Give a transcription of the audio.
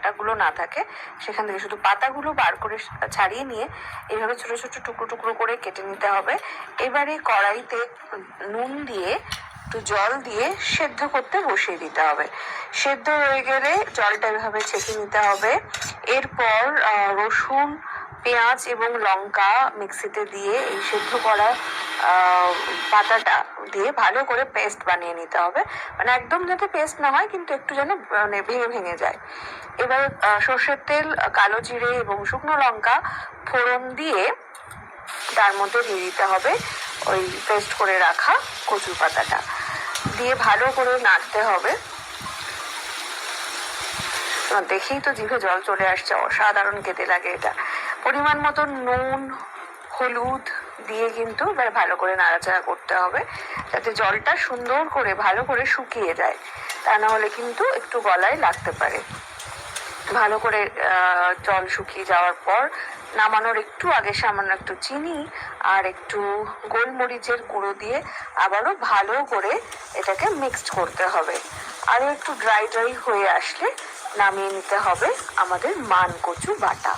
ডাঁটাগুলো না থাকে সেখান থেকে শুধু পাতাগুলো বার করে ছাড়িয়ে নিয়ে এইভাবে ছোট ছোট টুকরো টুকরো করে কেটে নিতে হবে। এবারে কড়াইতে নুন দিয়ে একটু জল দিয়ে সেদ্ধ করতে বসিয়ে দিতে হবে। সেদ্ধ হয়ে গেলে জলটা এভাবে ছেঁকে নিতে হবে। এরপর রসুন, পেঁয়াজ এবং লঙ্কা মিক্সিতে দিয়ে এই সেদ্ধ করা পাতাটা দিয়ে ভালো করে পেস্ট বানিয়ে নিতে হবে। মানে একদম যাতে পেস্ট না হয়, কিন্তু একটু যেন মানে ভেঙে ভেঙে যায়। এবার সর্ষের তেল, কালো জিরে এবং শুকনো লঙ্কা ফোড়ন দিয়ে তার মধ্যে দিয়ে দিতে হবে ওই পেস্ট করে রাখা কচুর পাতাটা, দিয়ে ভালো করে নাড়তে হবে। দেখেই তো জিভে জল চলে আসছে, অসাধারণ খেতে লাগে এটা। পরিমাণ মতো নুন, হলুদ দিয়ে কিন্তু এবার ভালো করে নাড়াচাড়া করতে হবে যাতে জলটা সুন্দর করে ভালো করে শুকিয়ে যায়, তা না হলে কিন্তু একটু গলায় লাগতে পারে। ভালো করে জল শুকিয়ে যাওয়ার পর নামানোর একটু আগে সামান্য একটু চিনি আর একটু গোলমরিচের গুঁড়ো দিয়ে আবারও ভালো করে এটাকে মিক্সড করতে হবে। আরও একটু ড্রাই ড্রাই হয়ে আসলে নামিয়ে নিতে হবে আমাদের মান কচু বাটা।